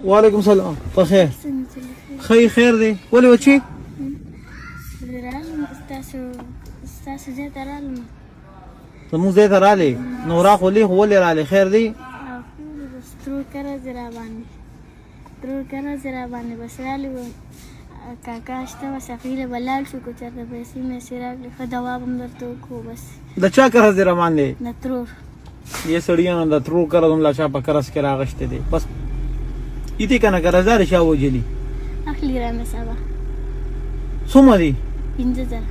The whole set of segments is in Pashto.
وعليكم السلام. په خیر خیر دی. ولې وچی ستاسو ځای ته رالم. زموږ ځای ته رالې نو راخولې خو ولې رالې خیر دی؟ ترور کرز راباندې بس رالې وم. کاکا شته وه سفیله به لاړ شو که چېرته پیسې میسې راکړې ښه دوا به هم درته وکړو. بس د چا کرز دی راباندې؟ د ترور. یې سړیانو د ترور کرز هم لا چا په کرز کې راغشتی دی. بس ایتی که نه کرزدارې چا وجلي؟ اخلي رانه سبا. څومره دي؟ 50,000.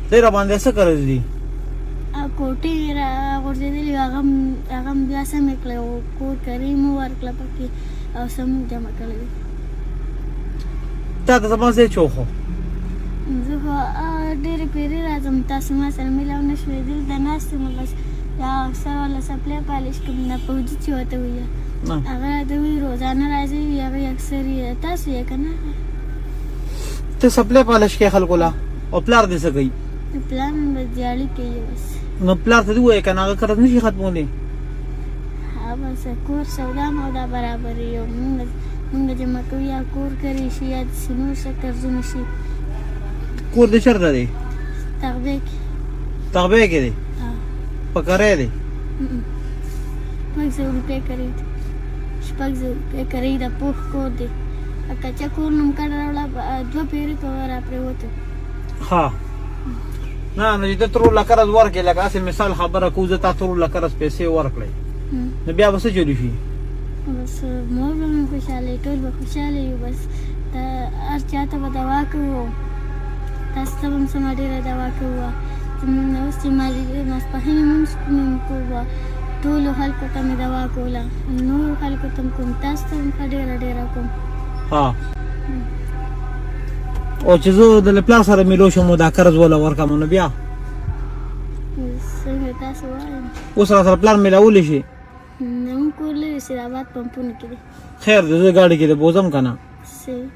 دی راباندې څه کرز دي؟ کوټې راغورځېدلې وې هغه هم بیا سمې کړی و. کور کرې مو ورکړه پکې او سمون جمع کړی وې. تا ته زما ځای چوک خو زه خو ډېرې پیرې راځم تاسو ما سره میلاو نه شوې. دلته ناست یم بس دا سر والا سپلی پالش کوم نه پوجي چې ورته وایي هغه راته وایي روزانه راځي هغې اکثر یې تاسو یې که نه ته سپلی پالش کوې خلکو له او پلار دې څه کوي؟ پلار مې بس دیاړي کوي. بس نو پلار ته دې ووایې که نه هغه قرض نه شي ختمولی؟ بس کور سودا مودا برابرې یو مونږ جمع کوو یا کور کرې شي یا داسې نور څه قرضونه شي. کور دې چېرته دی؟ تغبې کې. تغبې کې دی؟ په کرۍ دی؟ 500 روپۍ کرۍ دی. 600 روپۍ کرۍ ده. پوخ کور دی. کچا کور نوم کډ راوړه 2 پیرې په را پرېوتو. ها نه نو چې ته ترور له قرض ورکړې لکه هسې مثال خبره کوو زه تا ترور له قرض پیسې ورکړئ نو بیا به څه چلو شي؟ بس مور به مې خوشحاله ټول به خوشحاله یو. بس هر چا ته به دوا کوو. تاسو ته به هم سمه ډېره دوا کوو. زموږ نه اوس چې ماسپښین لمونځ مې کوو ټولو خلکو ته مې دوا کوله. نورو خلکو ته هم کوم. تاسو ته هم ښه ډېره کوم. ها او چې زه د پلار سره میلو شم او دا قرض وله ورکړم نو بیا څنګه تاسو وایم اوس را سره پلار میلاولی شي؟ زموږ کور لرې سیدآباد پمپونو کې دی. خیر دی زه ګاډي کې د بوځم که نه صحیح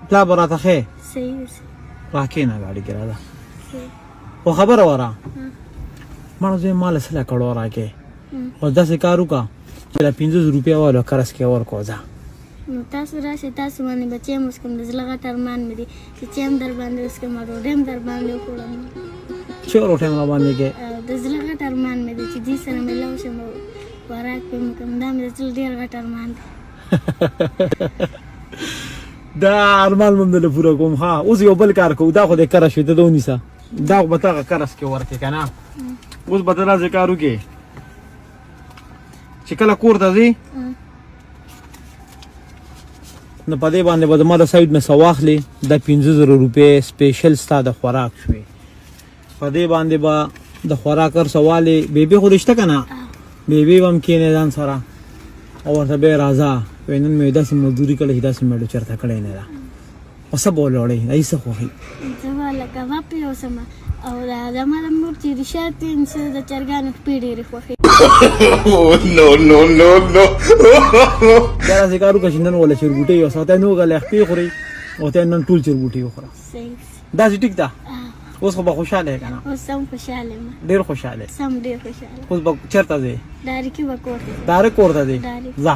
پلار به راته ښې صحیح راکښېنه ګاډي کې راځه خو خبره وره ماړه زوی ما له څه له کړو راکې اوس داسې کار وکړه چې له 500 روپۍ والا قرض کې ورکړو ځه. نو تاسو راشئ تاسو باندې به چیم وڅښم. د زړه غټ ارمان مې دی چې چیم در باندې وڅښم او ډوډۍ هم در باندې وخوړم. څه روټۍ هم را باندې کې؟ د زړه غټ ارمان مې دی چې دې سره میلاو شم او خوراک پې مې وکړم. دا مې د زړه ډېر غټ ارمان دی. دا ارمان مې هم دله پوره کوم. ها اوس یو بل کار کوو. دا خو دې کره شوې ته د ونیسه دا خو به ته هغه قرض کې ورکړې که نه. اوس به ته داسې کار وکړې چې کله کور ته ځې نو په دې باندې به زما د سایډ نه څه واخلې دا 15,000 روپۍ سپیشل ستا د خوراک شوې. په دې باندې به د خوراک هر څه والې. بیبي خو دې شته که نه؟ بیبي به هم کښېنې ځان سره او ورته به یې راځه وایي نن مې داسې مزدوري کړې چې داسې مې چېرته کړی نه ده او څه به ولوړئ هغې څه خوښوي؟ زه به لکه کباب پې یوسم او زما د مور چې ریشات دي د چرګانو خپې ډېرې خوښوي. دا داسې کار وکړه چې نن وله چرګوټۍ یوسه او ته یې نه وګله خپې خورئ او ته یې نن ټول چرګوټۍ وخوره. داسې ټیک ده؟ اوس خو به خوشحاله یې که نه؟ اوس هم خوشحاله یم. ډېر خوشحاله سم ډېر خوشحاله. اوس به چېرته ځې؟ ډایرکټ به کور ته ځې؟ ډایرکټ کور ته ځې؟ ځه.